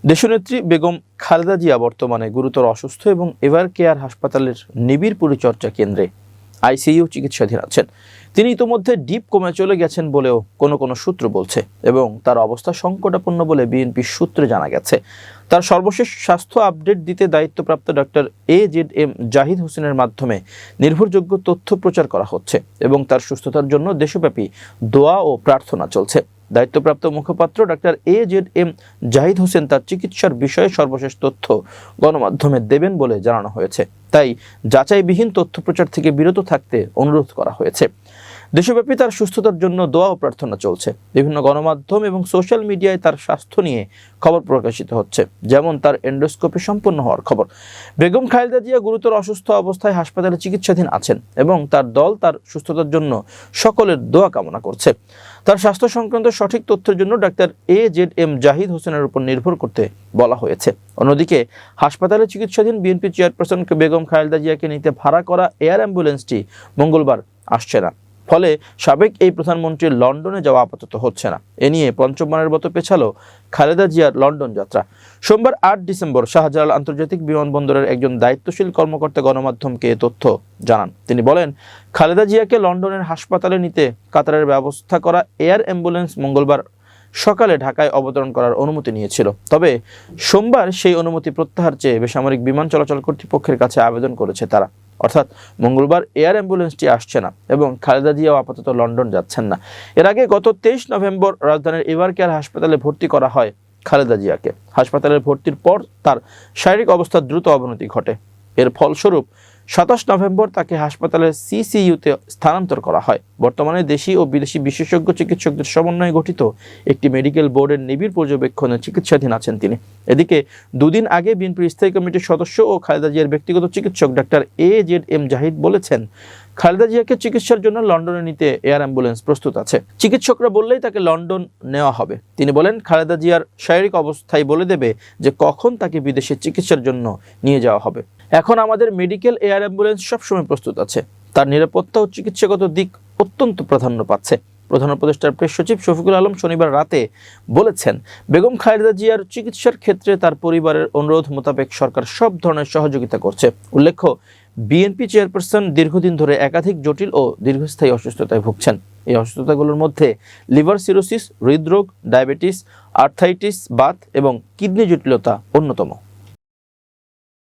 দেশনেত্রী বেগম খালেদা জিয়া বর্তমানে গুরুতর অসুস্থ এবং এভার কেয়ার হাসপাতালের নিবিড় পরিচর্যা কেন্দ্রে আইসিইউ চিকিৎসাধীন আছেন। তিনি ইতোমধ্যে ডিপ কোমে চলে গেছেন বলেও কোনো সূত্র বলছে এবং তার অবস্থা সংকটাপন্ন বলে বিএনপির সূত্রে জানা গেছে। তার সর্বশেষ স্বাস্থ্য আপডেট দিতে দায়িত্বপ্রাপ্ত ডক্টর AZM জাহিদ হোসেনের মাধ্যমে নির্ভরযোগ্য তথ্য প্রচার করা হচ্ছে এবং তার সুস্থতার জন্য দেশব্যাপী দোয়া ও প্রার্থনা চলছে। দায়িত্বপ্রাপ্ত মুখপাত্র ডক্টর AZM জাহিদ হোসেন তার চিকিৎসার বিষয়ে সর্বশেষ তথ্য গণমাধ্যমে দেবেন বলে জানানো হয়েছে, তাই যাচাইবিহীন তথ্য প্রচার থেকে বিরত থাকতে অনুরোধ করা হয়েছে। দেশব্যাপী তার সুস্থতার জন্য দোয়া ও প্রার্থনা চলছে। বিভিন্ন গণমাধ্যম এবং সোশ্যাল মিডিয়ায় তার স্বাস্থ্য নিয়ে খবর প্রকাশিত হচ্ছে, যেমন তার এন্ডোস্কোপি সম্পন্ন হওয়ার খবর। বেগম খালেদা জিয়া গুরুতর অসুস্থ অবস্থায় হাসপাতালে চিকিৎসাধীন আছেন এবং তার দল তার সুস্থতার জন্য সকলের দোয়া কামনা করছে। তার স্বাস্থ্য সংক্রান্ত সঠিক তথ্যের জন্য ডাক্তার AZM জাহিদ হোসেনের উপর নির্ভর করতে বলা হয়েছে। অন্যদিকে হাসপাতালে চিকিৎসাধীন বিএনপি চেয়ারপারসন বেগম খালেদা জিয়াকে নিতে ভাড়া করা এয়ার অ্যাম্বুলেন্সটি মঙ্গলবার আসছে না, ফলে সাবেক এই প্রধানমন্ত্রীর লন্ডনে যাওয়া আপাতত হচ্ছে না। এ নিয়ে পঞ্চমবারের মতো পেছালো খালেদা জিয়ার লন্ডন যাত্রা। সোমবার 8 ডিসেম্বর শাহজালাল আন্তর্জাতিক বিমানবন্দরের একজন দায়িত্বশীল কর্মকর্তা গণমাধ্যমকে এ তথ্য জানান। তিনি বলেন, খালেদা জিয়াকে লন্ডনের হাসপাতালে নিতে কাতারের ব্যবস্থা করা এয়ার অ্যাম্বুলেন্স মঙ্গলবার সকালে ঢাকায় অবতরণ করার অনুমতি নিয়েছিল, তবে সোমবার সেই অনুমতি প্রত্যাহার চেয়ে বেসামরিক বিমান চলাচল কর্তৃপক্ষের কাছে আবেদন করেছে তারা। অর্থাৎ মঙ্গলবার এয়ার অ্যাম্বুলেন্সটি আসছে না এবং খালেদা জিয়াও আপাতত লন্ডন যাচ্ছেন না। এর আগে গত 23 নভেম্বর রাজধানীর এভার কেয়ার হাসপাতালে ভর্তি করা হয় খালেদা জিয়াকে। হাসপাতালে ভর্তির পর তার শারীরিক অবস্থার দ্রুত অবনতি ঘটে। এর ফলস্বরূপ 27 নভেম্বর তাকে হাসপাতালের CCUতে স্থানান্তর করা হয়। বর্তমানে দেশি ও বিদেশি বিশেষজ্ঞ চিকিৎসকদের সমন্বয়ে গঠিত একটি মেডিকেল বোর্ডের নিবিড় পর্যবেক্ষণে চিকিৎসাধীন আছেন তিনি। এদিকে দুদিন আগে বিএনপির স্থায়ী কমিটির সদস্য ও খালেদা জিয়ার ব্যক্তিগত চিকিৎসক ডাক্তার AZM জাহিদ বলেছেন, খালেদা জিয়াকে চিকিৎসার জন্য লন্ডনে নিতে এয়ার অ্যাম্বুলেন্স প্রস্তুত আছে। চিকিৎসকরা বললেই তাকে লন্ডন নেওয়া হবে। তিনি বলেন, খালেদা জিয়ার শারীরিক অবস্থাই বলে দেবে যে কখন তাকে বিদেশে চিকিৎসার জন্য নিয়ে যাওয়া হবে। এখন আমাদের মেডিকেল এয়ার অ্যাম্বুলেন্স সবসময় প্রস্তুত আছে। তার নিরাপত্তা ও চিকিৎসাগত দিক অত্যন্ত প্রাধান্য পাচ্ছে। প্রধান উপদেষ্টার প্রেস সচিব শফিকুল আলম শনিবার রাতে বলেছেন, বেগম খালেদা জিয়ার চিকিৎসার ক্ষেত্রে তার পরিবারের অনুরোধ মোতাবেক সরকার সব ধরনের সহযোগিতা করছে। উল্লেখ্য, বিএনপি চেয়ারপারসন দীর্ঘদিন ধরে একাধিক জটিল ও দীর্ঘস্থায়ী অসুস্থতায় ভুগছেন। এই অসুস্থতাগুলোর মধ্যে লিভার সিরোসিস, হৃদরোগ, ডায়াবেটিস, আর্থাইটিস, বাত এবং কিডনি জটিলতা অন্যতম।